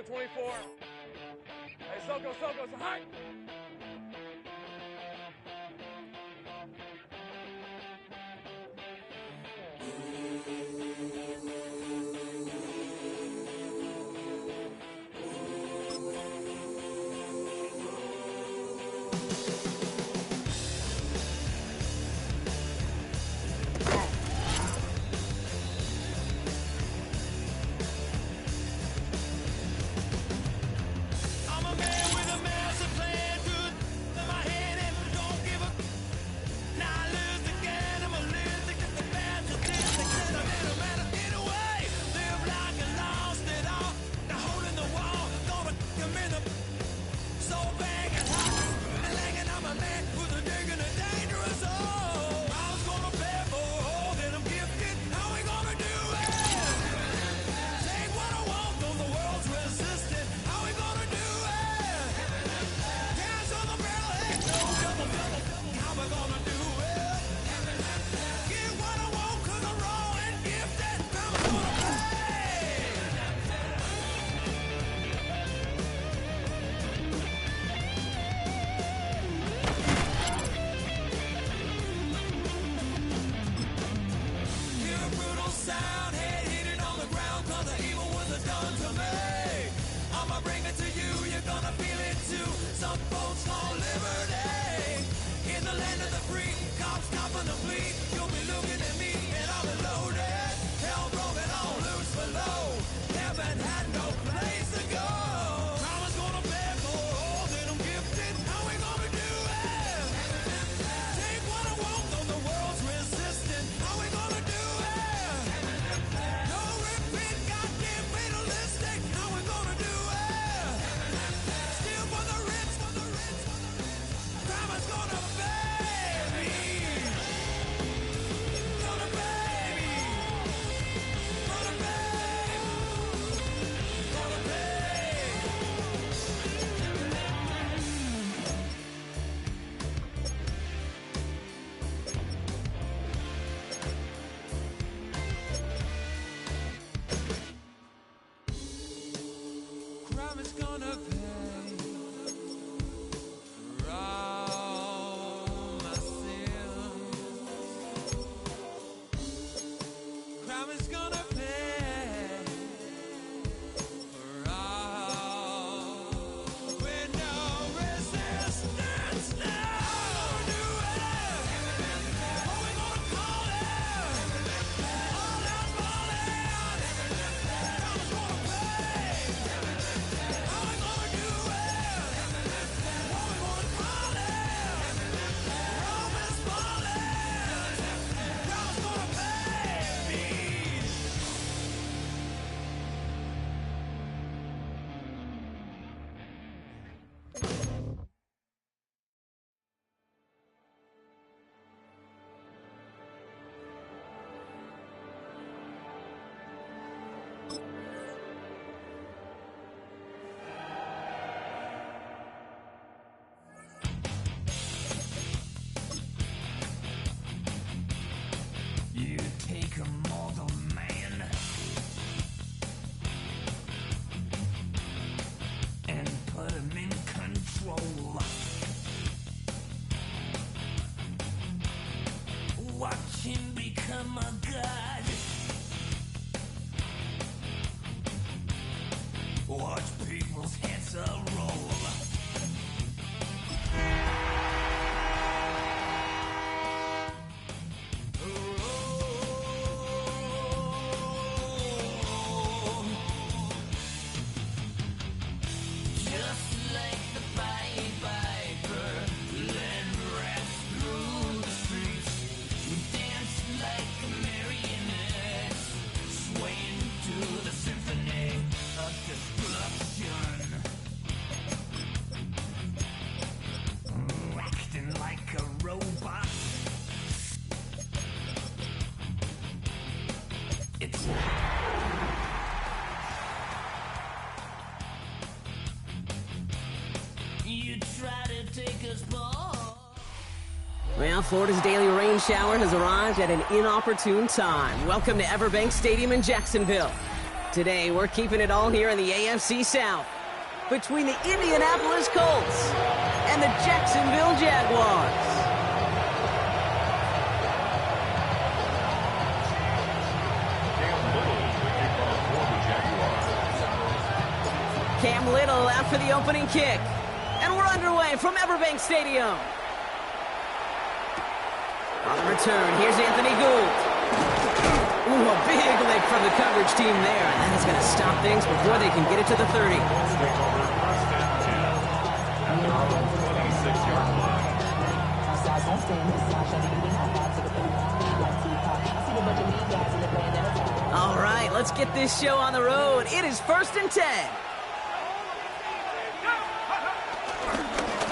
24. Hey, Soko, say hi. Watch him become a god. Watch people's heads roll. Well, Florida's daily rain shower has arrived at an inopportune time. Welcome to Everbank Stadium in Jacksonville. Today, we're keeping it all here in the AFC South. Between the Indianapolis Colts and the Jacksonville Jaguars. Cam Little out for the opening kick. And we're underway from Everbank Stadium. On the return, here's Anthony Gould. Ooh, a big lick from the coverage team there. And that is going to stop things before they can get it to the 30. All right, let's get this show on the road. It is 1st and 10.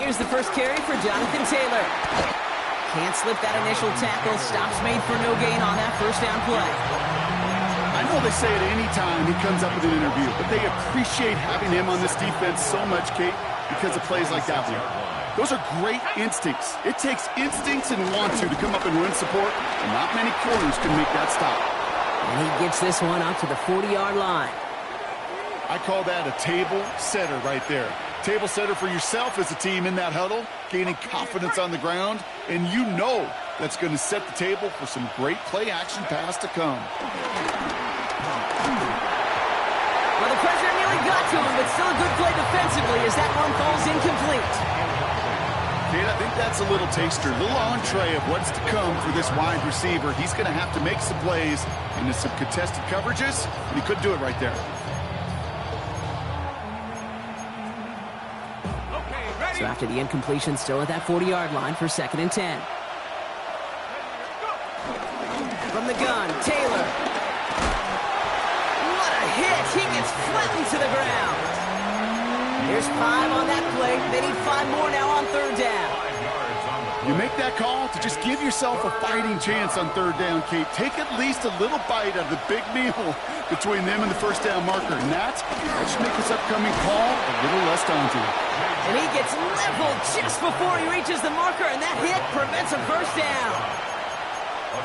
Here's the first carry for Jonathan Taylor. Can't slip that initial tackle. Stops made for no gain on that first down play. I know they say it any time he comes up with an interview, but they appreciate having him on this defense so much, Kate, because of plays like that one. Those are great instincts. It takes instincts and want to come up and run support, and not many corners can make that stop. And he gets this one up to the 40-yard line. I call that a table setter right there. Table setter for yourself as a team in that huddle, gaining confidence on the ground, and you know that's going to set the table for some great play-action pass to come. Well, the pressure nearly got to him, but still a good play defensively as that one falls incomplete. Kate, I think that's a little taster, a little entree of what's to come for this wide receiver. He's going to have to make some plays into some contested coverages, and he couldn't do it right there. So after the incompletion, still at that 40-yard line for 2nd and 10. From the gun, Taylor. What a hit! He gets flattened to the ground. There's 5 on that play. They need 5 more now on 3rd down. You make that call to just give yourself a fighting chance on 3rd down, Kate. Take at least a little bite out of the big meal between them and the 1st down marker. And that should make this upcoming call a little less daunting. And he gets leveled just before he reaches the marker, and that hit prevents a 1st down.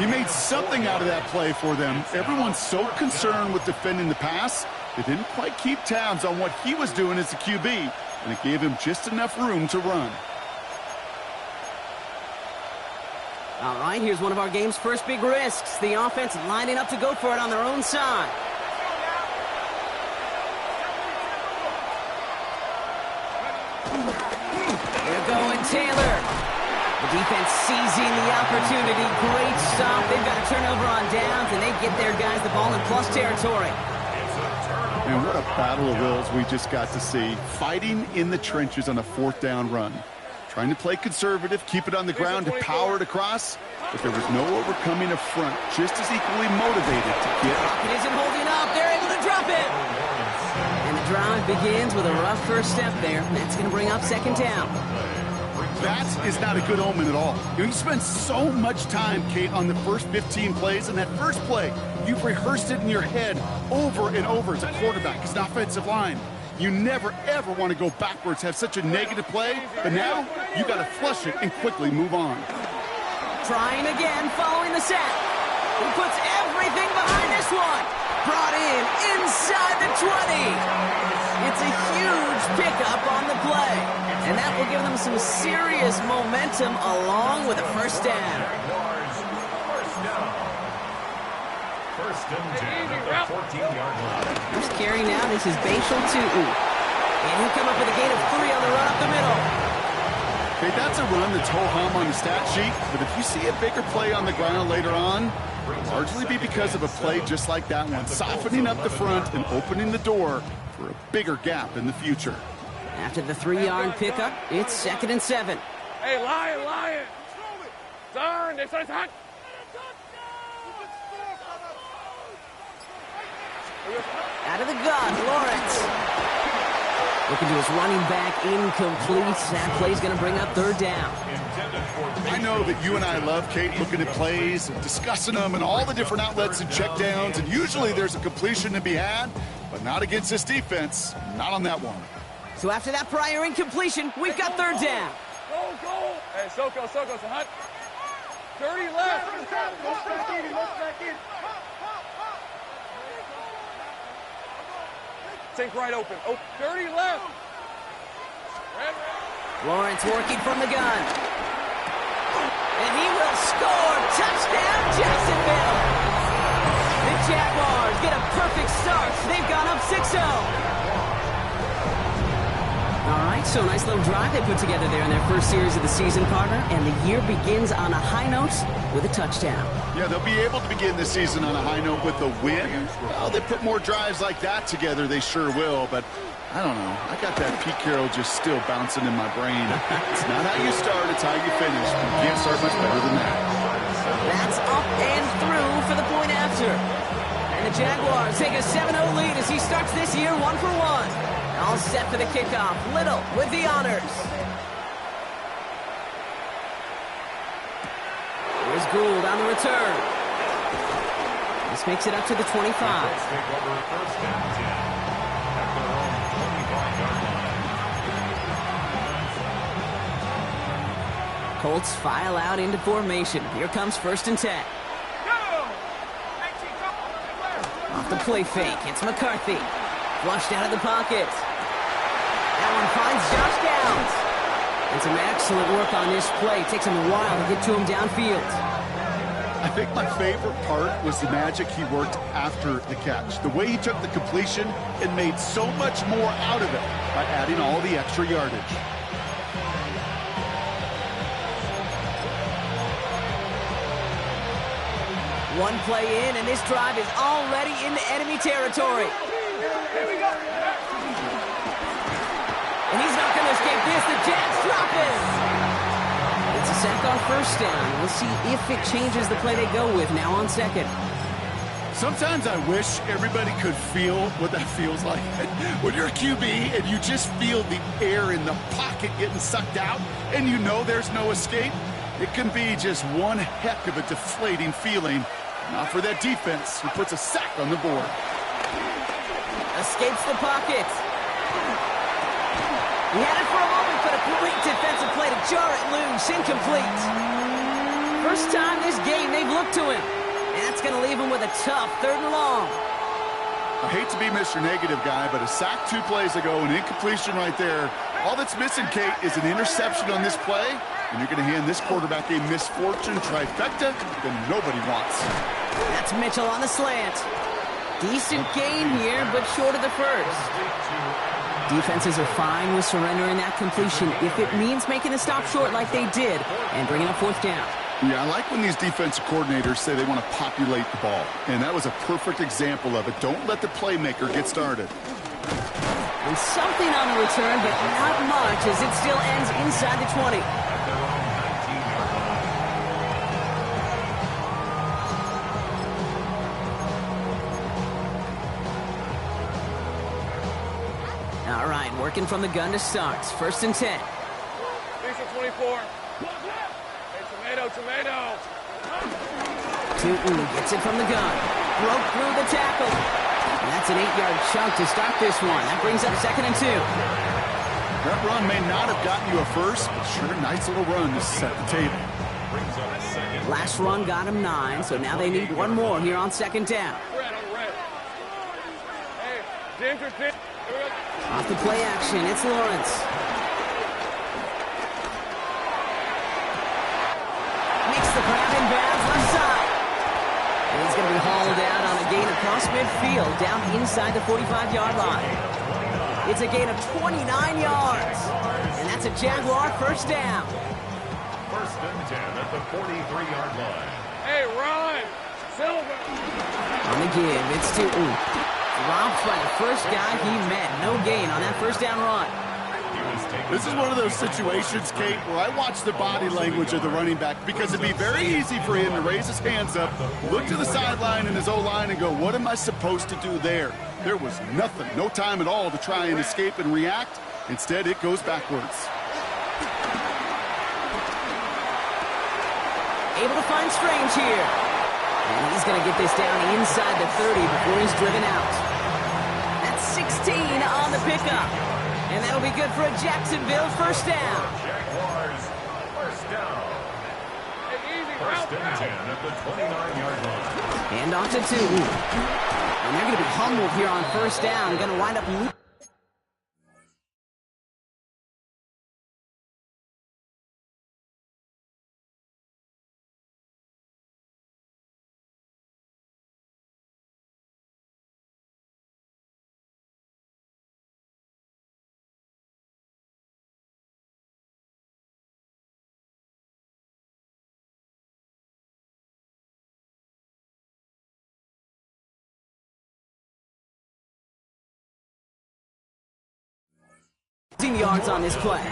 He made something out of that play for them. Everyone's so concerned with defending the pass, they didn't quite keep tabs on what he was doing as a QB, and it gave him just enough room to run. All right, here's one of our game's first big risks. The offense lining up to go for it on their own side. They're going Taylor. The defense seizing the opportunity. Great stop. They've got a turnover on downs, and they get their guys the ball in plus territory. And what a battle of wills we just got to see. Fighting in the trenches on a 4th down run. Trying to play conservative, keep it on the ground to power it across, but there was no overcoming a front, just as equally motivated to get. It isn't holding up. They're able to drop it. And the drive begins with a rough first step there. That's going to bring up 2nd down. That is not a good omen at all. You spend so much time, Kate, on the first 15 plays, and that first play, you've rehearsed it in your head over and over as a quarterback, as an offensive line. You never, ever want to go backwards, have such a negative play, but now you got to flush it and quickly move on. Trying again, following the set. He puts everything behind this one. Brought in inside the 20. It's a huge pickup on the play, and that will give them some serious momentum along with a 1st down. First carry now, this is Bashal Tutu. And he'll come up with a gain of 3 on the run up the middle. Okay, that's a run that's ho-hum on the stat sheet, but if you see a bigger play on the ground later on, it'll largely be because of a play just like that one, softening up the front and opening the door for a bigger gap in the future. After the 3-yard pickup, it's 2nd and 7. Hey, Lion! Turn! They start hot! Out of the gun, Lawrence. Looking to his running back, incomplete. That play's going to bring up 3rd down. I know that you and I love, Kate, looking at plays and discussing them and all the different outlets and checkdowns, and usually there's a completion to be had, but not against this defense, not on that one. So after that prior incompletion, we've got 3rd down. Go! Hey, Soko, so hot. 30 left. Sink right open. Oh, 30 left. Lawrence working from the gun. And he will score. Touchdown, Jacksonville. The Jaguars get a perfect start. They've gone up 6-0. All right, so a nice little drive they put together there in their first series of the season, partner. And the year begins on a high note with a touchdown. Yeah, they'll be able to begin the season on a high note with a win. Well, they put more drives like that together, they sure will. But I don't know. I got that Pete Carroll just still bouncing in my brain. It's not how you start, it's how you finish. You can't start much better than that. That's up and through for the point after. And the Jaguars take a 7-0 lead as he starts this year 1-for-1. All set for the kickoff. Little with the honors. Here's Gould on the return. This makes it up to the 25. Colts file out into formation. Here comes 1st and 10. Off the play fake. It's McCarthy. Flushed out of the pocket. That one finds Josh Downs. And some excellent work on this play. Takes him a while to get to him downfield. I think my favorite part was the magic he worked after the catch. The way he took the completion and made so much more out of it by adding all the extra yardage. One play in, and this drive is already into enemy territory. Here we go. And he's not going to escape this. The Jets drop it. It's a sack on 1st down. We'll see if it changes the play they go with now on 2nd. Sometimes I wish everybody could feel what that feels like. When you're a QB and you just feel the air in the pocket getting sucked out and you know there's no escape, it can be just one heck of a deflating feeling. Not for that defense who puts a sack on the board. Escapes the pocket. He had it for a moment, but a great defensive play to jar it loose. Incomplete. First time this game they've looked to him. And that's going to leave him with a tough 3rd and long. I hate to be Mr. Negative guy, but a sack 2 plays ago, an incompletion right there. All that's missing, Kate, is an interception on this play, and you're going to hand this quarterback a misfortune trifecta that nobody wants. That's Mitchell on the slant. Decent gain here, but short of the first. Defenses are fine with surrendering that completion if it means making a stop short like they did and bringing up 4th down. Yeah, I like when these defensive coordinators say they want to populate the ball, and that was a perfect example of it. Don't let the playmaker get started. And something on the return, but not much as it still ends inside the 20. All right, working from the gun to start. 1st and 10. Lisa 24. Hey, tomato. Tootin gets it from the gun. Broke through the tackle. And that's an 8-yard chunk to start this one. That brings up 2nd and 2. That run may not have gotten you a first, but sure, nice little run to set the table. Last run got him 9, so now they need one more here on 2nd down. Red. Hey, Ginger. Off the play action, it's Lawrence. Makes the grab in bounds left side. And he's going to be hauled out on a gain across midfield down inside the 45-yard line. It's a gain of 29 yards. And that's a Jaguar 1st down. 1st and 10 at the 43-yard line. Hey, Ron. Silver. On the give, it's Tootin. Dropped by the first guy he met. No gain on that 1st down run. This is one of those situations, Kate, where I watch the body language of the running back because it'd be very easy for him to raise his hands up, look to the sideline in his O-line and go, what am I supposed to do there? There was nothing, no time at all to try and escape and react. Instead, it goes backwards. Able to find Strange here. And he's going to get this down inside the 30 before he's driven out. That's 16 on the pickup. And that'll be good for a Jacksonville 1st down. Jaguars, 1st down. Hey, easy. 1st and 10 at the 29-yard line. Hand off to Tootin. And they're going to be humbled here on first down. Going to wind up losing. Yards on this play.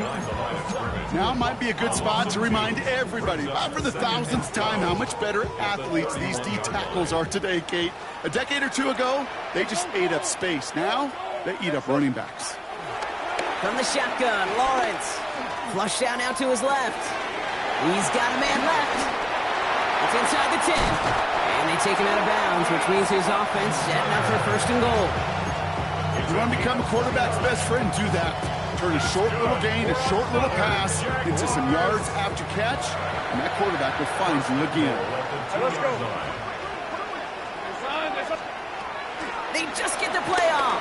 Now might be a good spot to remind everybody, about for the thousandth time, how much better athletes these D tackles are today, Kate. A decade or two ago, they just ate up space. Now, they eat up running backs. From the shotgun, Lawrence. Flush down out to his left. He's got a man left. It's inside the 10. And they take him out of bounds, which means his offense setting up for first and goal. If you want to become a quarterback's best friend, do that. Turn a short little gain, a short little pass into some yards after catch, and that quarterback will find you again. Hey, let's go. They just get the play off.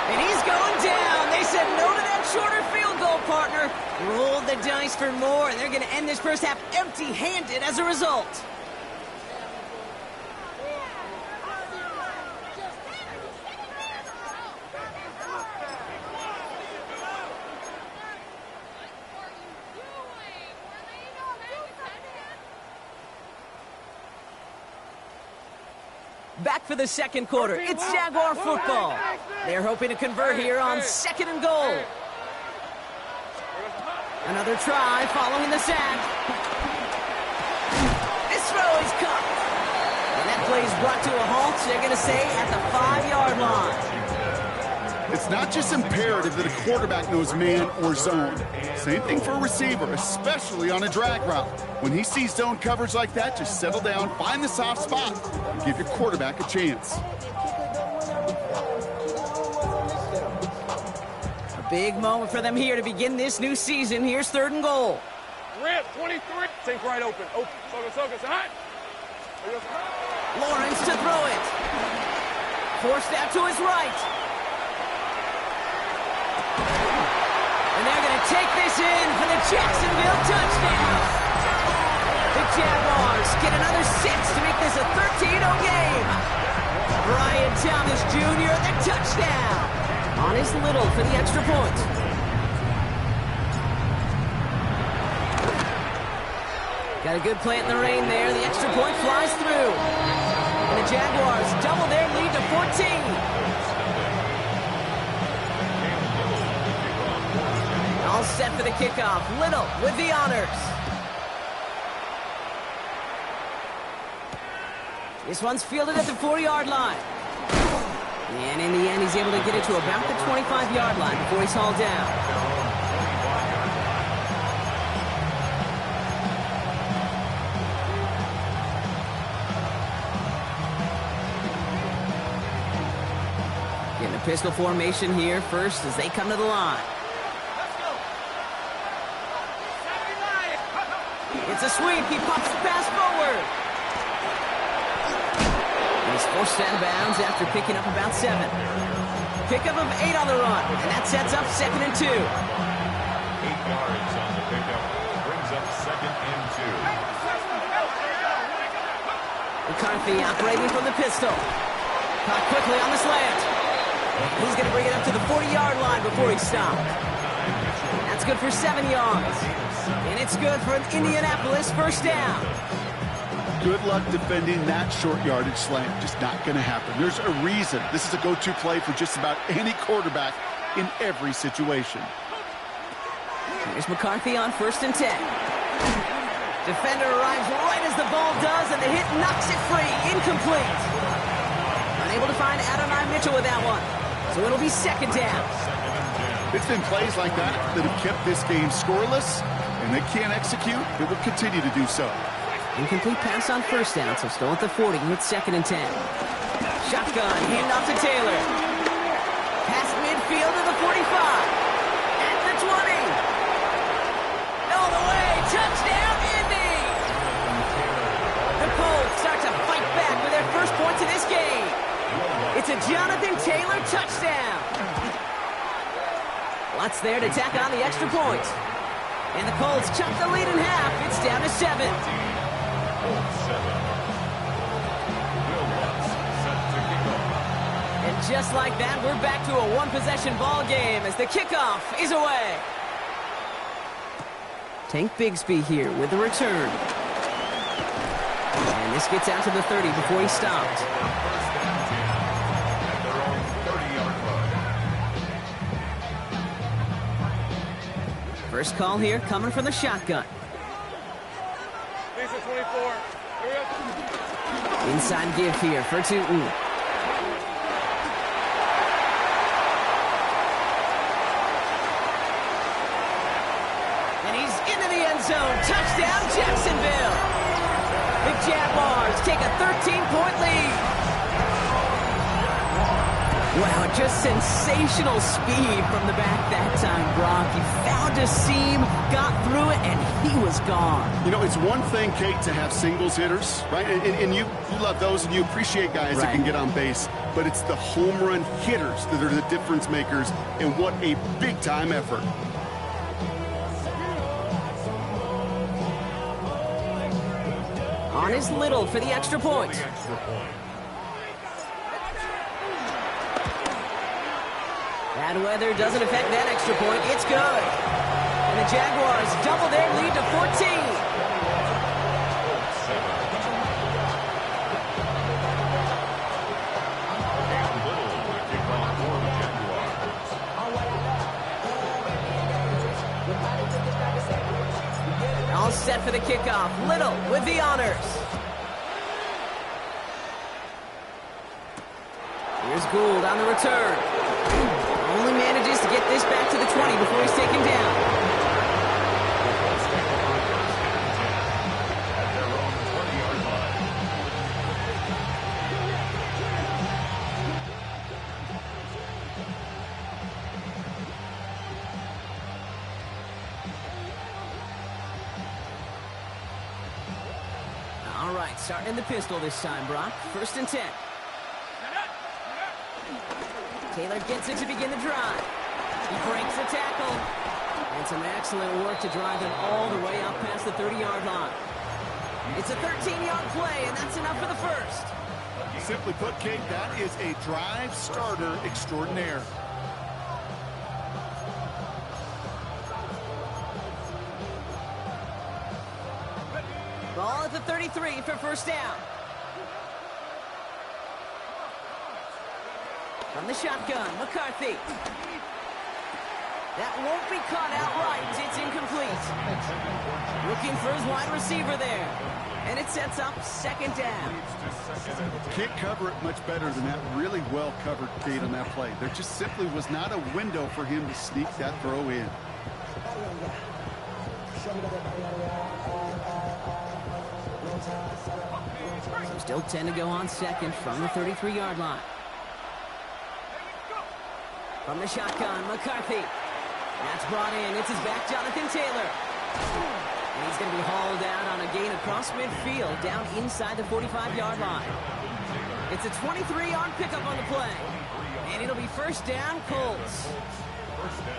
And he's going down. They said no to that shorter field goal, partner. Rolled the dice for more, and they're going to end this first half empty-handed as a result. Back for the second quarter. It's Jaguar football. They're hoping to convert here on second and goal. Another try following the sack. This throw is caught. And that play is brought to a halt, they're going to say, at the 5-yard line. It's not just imperative that a quarterback knows man or zone. Same thing for a receiver, especially on a drag route. When he sees zone coverage like that, just settle down, find the soft spot, and give your quarterback a chance. A big moment for them here to begin this new season. Here's third and goal. Rip, 23. Think right open. Open. Soga, hot. Lawrence to throw it. Forced out to his right. And they're going to take this in for the Jacksonville touchdown. The Jaguars get another 6 to make this a 13-0 game. Brian Thomas Jr., the touchdown. On his little for the extra point. Got a good plant in the rain there. The extra point flies through. And the Jaguars double their lead to 14. All set for the kickoff. Little with the honors. This one's fielded at the 4-yard line. And in the end, he's able to get it to about the 25-yard line before he's hauled down. Getting a pistol formation here first as they come to the line. It's a sweep. He pops the pass forward. And he's forced out of bounds after picking up about 7. Pickup of 8 on the run, and that sets up 2nd and 2. 8 yards on the pickup. Brings up 2nd and 2. McCarthy operating from the pistol. Caught quickly on the slant. He's going to bring it up to the 40-yard line before he's stopped. That's good for 7 yards. And it's good for an Indianapolis first down. Good luck defending that short yardage slant. Just not going to happen. There's a reason this is a go-to play for just about any quarterback in every situation. Here's McCarthy on 1st and 10. Defender arrives right as the ball does, and the hit knocks it free. Incomplete. Unable to find Adonai Mitchell with that one. So it'll be 2nd down. It's been plays like that that have kept this game scoreless, and they can't execute. They will continue to do so. Incomplete pass on 1st down, so still at the 40 with 2nd and 10. Shotgun, handoff to Taylor. Past midfield to the 45. At the 20. All the way, touchdown Indy! The Colts start to fight back with their first first points in this game. It's a Jonathan Taylor touchdown. Lutz there to tack on the extra point. And the Colts chunk the lead in half. It's down to 7. And just like that, we're back to a one-possession ball game as the kickoff is away. Tank Bigsby here with the return. And this gets out to the 30 before he stopped. First call here coming from the shotgun. Lisa 24. Inside give here for Tootin. And he's into the end zone. Touchdown, Jacksonville. The Jaguars take a 13-point lead. Wow, just sensational speed from the back that time, Brock. He found a seam, got through it, and he was gone. You know, it's one thing, Kate, to have singles hitters, right? And you love those, and you appreciate guys that can get on base. But it's the home run hitters that are the difference makers, and what a big-time effort. On is Little for the extra point. Bad weather doesn't affect that extra point. It's good. And the Jaguars double their lead to 14. All set for the kickoff. Little with the honors. Here's Gould on the return. Only manages to get this back to the 20 before he's taken down. All right, starting in the pistol this time, Brock. 1st and 10. Taylor gets it to begin the drive. He breaks the tackle. And some excellent work to drive him all the way up past the 30-yard line. It's a 13-yard play, and that's enough for the first. Simply put, Kate, that is a drive starter extraordinaire. Ball at the 33 for first down. From the shotgun, McCarthy. That won't be caught outright. It's incomplete. Looking for his wide receiver there. And it sets up 2nd down. Can't cover it much better than that. Really well covered, Kate, on that play. There just simply was not a window for him to sneak that throw in. So still 10 to go on 2nd from the 33-yard line. From the shotgun, McCarthy. That's brought in. It's his back, Jonathan Taylor. And he's going to be hauled out on a gain across midfield, down inside the 45-yard line. It's a 23-yard pickup on the play. And it'll be first down, Colts.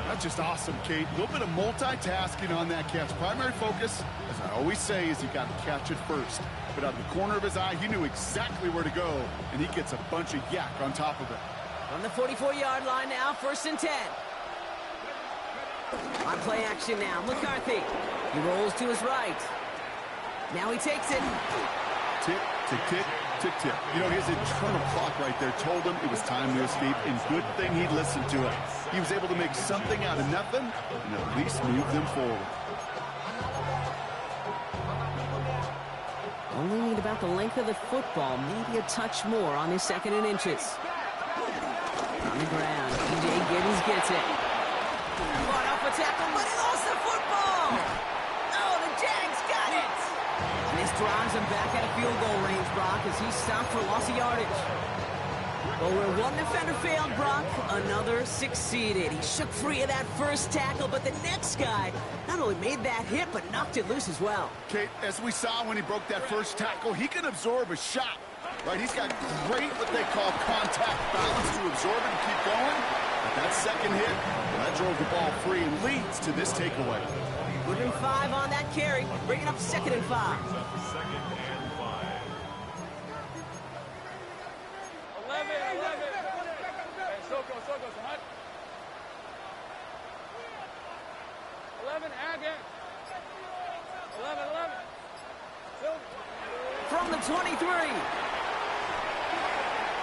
That's just awesome, Kate. A little bit of multitasking on that catch. Primary focus, as I always say, is you got to catch it first. But out of the corner of his eye, he knew exactly where to go, and he gets a bunch of yak on top of it. From the 44-yard line now, 1st and 10. On play action now, McCarthy. He rolls to his right. Now he takes it. Tick, tick, tick, tick, tick. You know, his internal clock right there told him it was time to escape, and good thing he listened to it. He was able to make something out of nothing and at least move them forward. Only need about the length of the football, maybe a touch more on his 2nd and inches. On the ground, P.J. Giddens gets it. Caught off a tackle, but he lost the football! Oh, the Jags got it! And this drives him back at a field goal range, Brock, as he stopped for loss of yardage. But where one defender failed, Brock, another succeeded. He shook free of that first tackle, but the next guy not only made that hit, but knocked it loose as well. Kate, as we saw when he broke that first tackle, he can absorb a shot. Right, he's got great what they call contact balance to absorb it and keep going. But that second hit, well, that drove the ball free and leads to this takeaway. Within 5 on that carry, bringing up 2nd and 5. Second and 5. 11. Hey, Soko, hot. 11, again. 11. From the 23.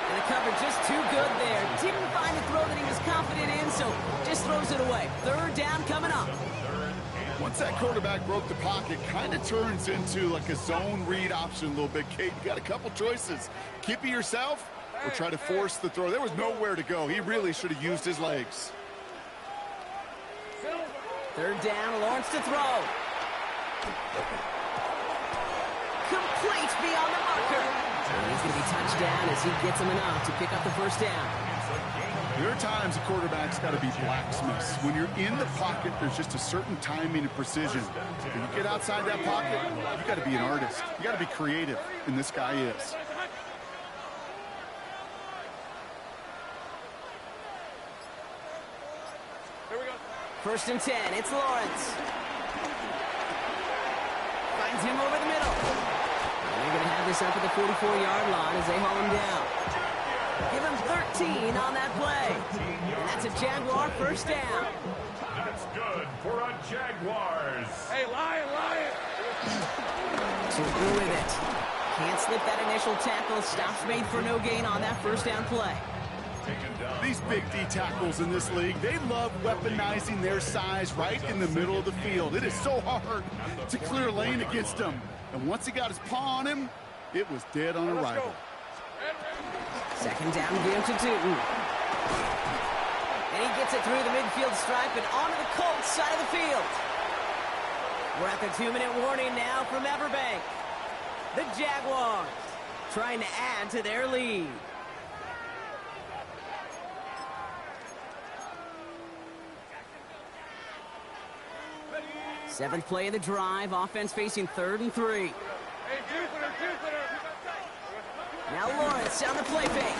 And the cover just too good there. Didn't find a throw that he was confident in, so just throws it away. 3rd down coming up. Once that quarterback broke the pocket, kind of turns into like a zone read option a little bit, Kate. You got a couple choices. Keep it yourself or try to force the throw. There was nowhere to go. He really should have used his legs. 3rd down, Lawrence to throw. Complete beyond the marker. And he's going to be touched down as he gets him enough to pick up the 1st down. There are times a quarterback's got to be blacksmiths. When you're in the pocket, there's just a certain timing and precision. When you get outside that pocket, you got to be an artist. You got to be creative, and this guy is. Here we go. 1st and 10, it's Lawrence. Finds him over the middle. And they're going to have this up at the 44-yard line as they haul him down. Give him 13 on that play. And that's a Jaguar 1st down. That's good for a Jaguars. Hey, Lion. So through with it. Can't slip that initial tackle. Stops made for no gain on that 1st down play. These big D tackles in this league, they love weaponizing their size right in the middle of the field. It is so hard to clear lane against them. And once he got his paw on him, it was dead on arrival. 2nd down, give to Tootin. And he gets it through the midfield stripe and onto the Colts side of the field. We're at the 2-minute warning now from Everbank. The Jaguars trying to add to their lead. Seventh play of the drive. Offense facing 3rd and 3. Hey, Jupiter. Now Lawrence on the play fake.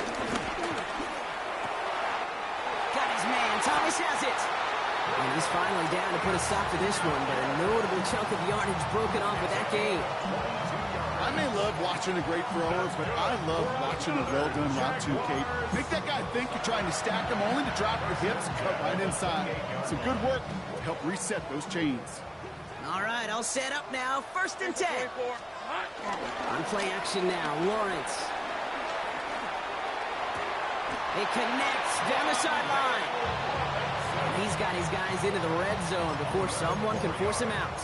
Got his man. Thomas has it. And he's finally down to put a stop to this one, but a notable chunk of yardage broken off with that game. I may love watching a great thrower, but I love watching a well-done route too, Kate. Make that guy think you're trying to stack him only to drop your hips and cut right inside. Some good work to help reset those chains. All right, all set up now. 1st and 10. 24. Hot. On play action now, Lawrence. It connects down the sideline. And he's got his guys into the red zone before someone can force him out.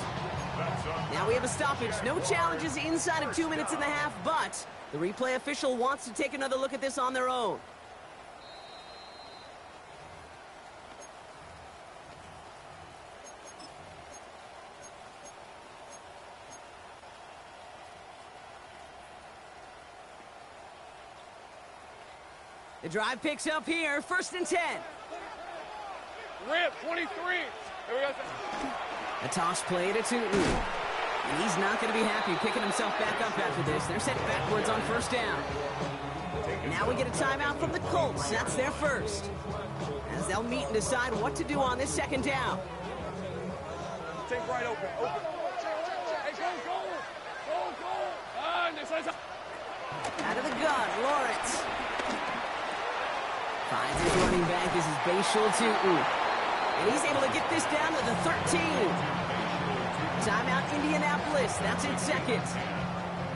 Now we have a stoppage. No challenges inside of 2 minutes and a half, but the replay official wants to take another look at this on their own. The drive picks up here. 1st and 10. Rip, 23. Here we go. A toss play to Tootin. And he's not going to be happy picking himself back up after this. They're set backwards on 1st down. And now we get a timeout from the Colts. That's their first. As they'll meet and decide what to do on this 2nd down. Take right open. Hey, go. Ah, this is Out of the gun, Lawrence. Finds his running back. This is Bayshul Tootin. And he's able to get this down to the 13. Timeout, Indianapolis. That's its 2nd.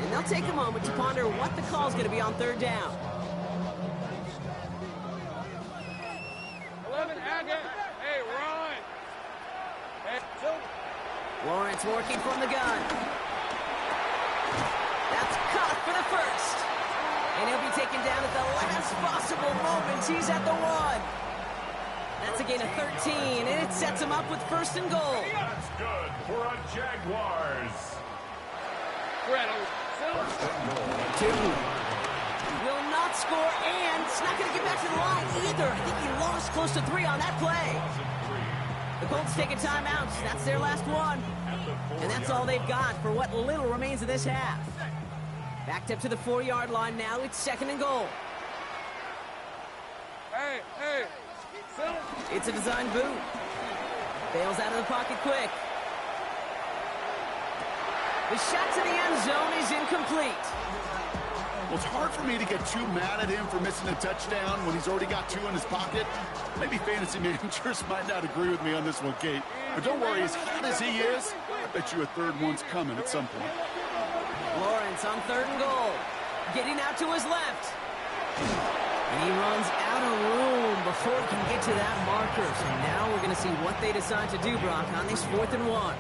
And they'll take a moment to ponder what the call is going to be on 3rd down. 11, again. Hey, run. Hey, Lawrence working from the gun. That's caught for the 1st. And he'll be taken down at the last possible moment. He's at the 1. That's a gain of 13, and it sets him up with 1st and goal. That's good for a Jaguars. Tootin will not score, and it's not going to get back to the line either. I think he lost close to 3 on that play. The Colts take a timeout. That's their last one. And that's all they've got for what little remains of this half. Backed up to the 4-yard line now. It's 2nd and goal. Hey, It's a design boot. Bails out of the pocket quick. The shot to the end zone is incomplete. Well, it's hard for me to get too mad at him for missing a touchdown when he's already got 2 in his pocket. Maybe fantasy managers might not agree with me on this one, Kate. But don't worry, as hot as he is, I bet you a 3rd one's coming at some point. Lawrence on 3rd and goal. Getting out to his left. And he runs out of room before he can get to that marker. So now we're going to see what they decide to do, Brock, on this 4th and 1.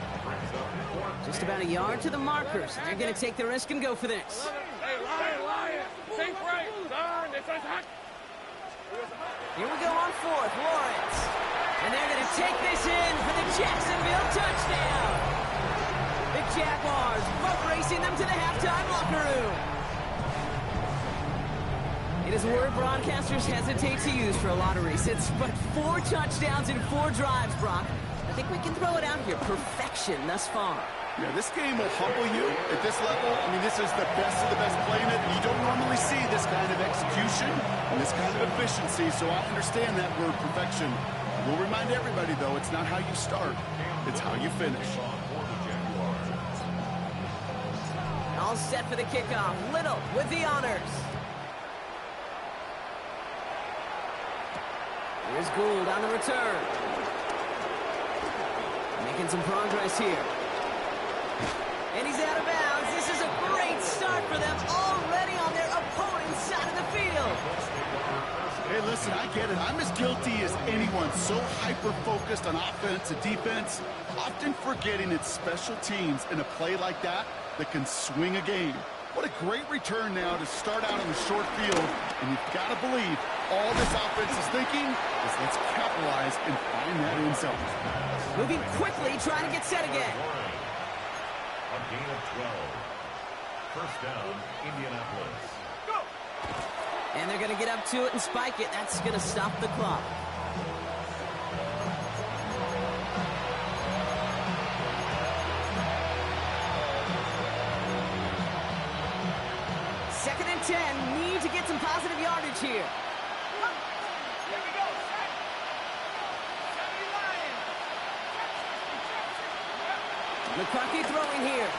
Just about a yard to the markers. They're going to take the risk and go for this. hey, Lion. Think right, son. This is hot. Here we go on 4th, Lawrence. And they're going to take this in for the Jacksonville touchdown. The Jaguars boat racing them to the halftime locker room. It is a word broadcasters hesitate to use for a lottery. It's but 4 touchdowns in 4 drives, Brock. I think we can throw it out here. Perfection thus far. Yeah, this game will humble you at this level. I mean, this is the best of the best playing it. You don't normally see this kind of execution and this kind of efficiency, so I understand that word perfection. We'll remind everybody, though, it's not how you start, it's how you finish. All set for the kickoff. Little with the honors. Here's Gould on the return. Making some progress here. And he's out of bounds. This is a great start for them, already on their opponent's side of the field. Hey, listen, I get it. I'm as guilty as anyone. So hyper-focused on offense and defense, often forgetting it's special teams in a play like that can swing a game. What a great return now to start out on the short field. And you've got to believe all this offense is thinking is let's capitalize and find that end zone. Moving quickly, trying to get set again. A gain of 12. First down, Indianapolis. Go! And they're going to get up to it and spike it. That's going to stop the clock. Second and 10. Need to get some positive yardage here. Here we go. Set. 70 Lions. McCarthy throwing here.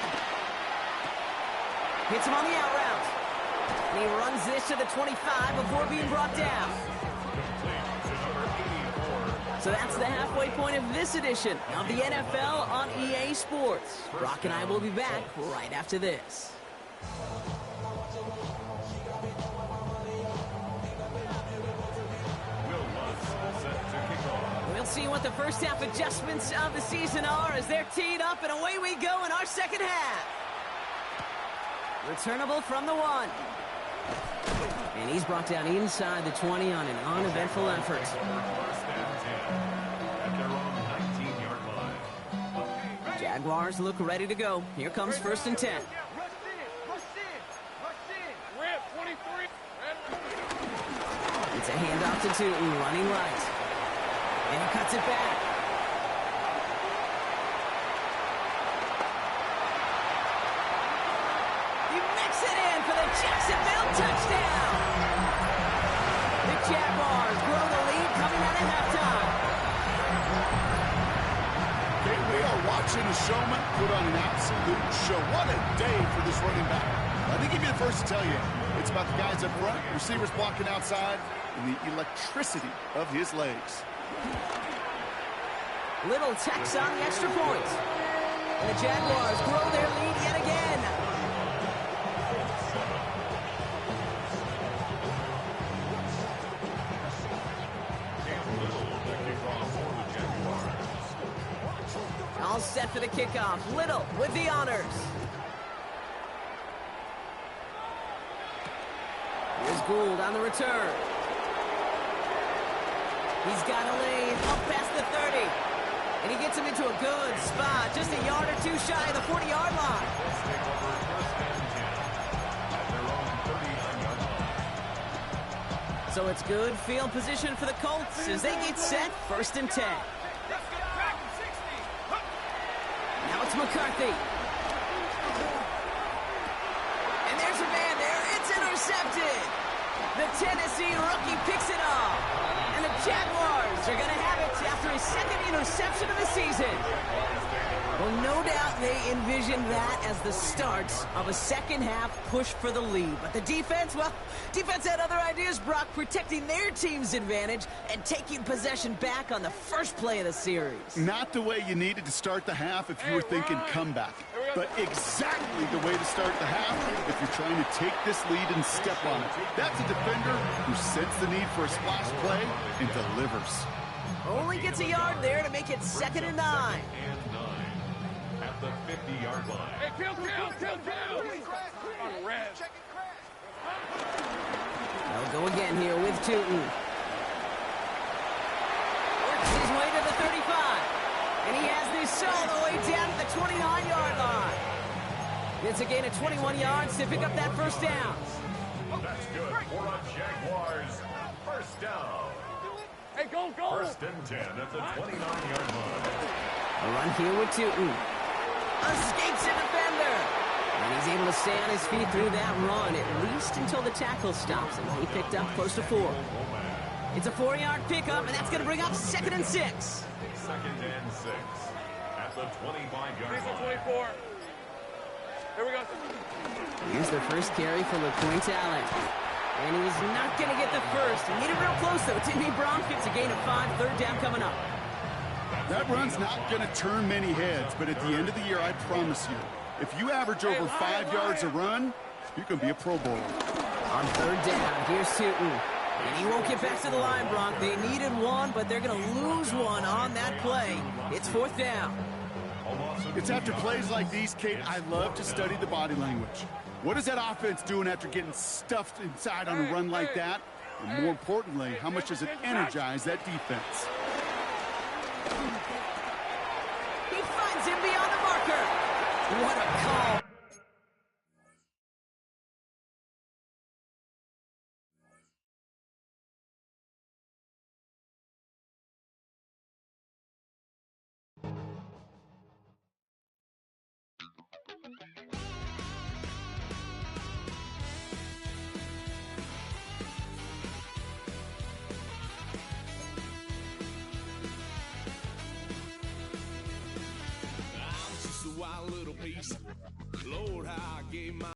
Hits him on the out route. And he runs this to the 25 before being brought down. So that's the halfway point of this edition of the NFL on EA Sports. Brock and I will be back right after this. We'll see what the first half adjustments of the season are as they're teed up, and away we go in our second half. Returnable from the 1. And he's brought down inside the 20 on an uneventful effort. First and 10 at their own 19-yard line. Jaguars look ready to go. Here comes 1st and 10. Rush in. Rip, 23. It's a handoff to Tootin, running right. And he cuts it back. He mix it in for the Jacksonville touchdown. The Jaguars grow the lead coming out of halftime. Okay, we are watching a showman put on an absolute show. What a day for this running back. I think he'd be the first to tell you. It's about the guys up front, receivers blocking outside, and the electricity of his legs. Little tacks on the extra point. And the Jaguars grow their lead yet again. All set for the kickoff. Little with the honors. Here's Gould on the return. He's got a lane up past the 30. And he gets him into a good spot, just a yard or 2 shy of the 40-yard line. So it's good field position for the Colts as they get set, 1st and 10. Now it's McCarthy. And there's a man intercepted. The Tennessee rookie picks it off. And the Jaguars are going to have it after his second interception of the season. Well, no doubt they envisioned that as the start of a second-half push for the lead. But the defense, well, defense had other ideas, Brock, protecting their team's advantage and taking possession back on the first play of the series. Not the way you needed to start the half if you were thinking comeback, but exactly the way to start the half if you're trying to take this lead and step on it. That's a defender who senses the need for a splash play and delivers. Only gets a yard there to make it 2nd and 9. At the 50-yard line. Hey, kill! On red. They'll go again here with Tootin. Works his way to the 35. And he has this all the way down to the 29-yard line. It's a gain of 21 yards to pick up that first down. That's good for a Jaguars first down. Hey, go! First and 10 at the 29-yard line. A run here with Tootin. Escapes a defender. And he's able to stay on his feet through that run, at least until the tackle stops him. He picked up close to 4. It's a 4-yard pickup, and that's going to bring up 2nd and 6. 2nd and 6 at the 25-yard line. 24. Here we go. Here's the first carry for LaQuint Allen. And he's not going to get the first. He made it real close, though, didn't he, Bronk? It's a gain of 5, 3rd down coming up. That run's not going to turn many heads, but at the end of the year, I promise you, if you average over 5 yards a run, you can be a Pro Bowler. On 3rd down, here's Tootin. And he won't get back to the line, Bronk. They needed one, but they're going to lose one on that play. It's 4th down. It's after plays like these, Kate, I love to study the body language. What is that offense doing after getting stuffed inside on a run like that? And more importantly, how much does it energize that defense? He finds him beyond the marker. What a call. Wild little piece. Lord, how I gave my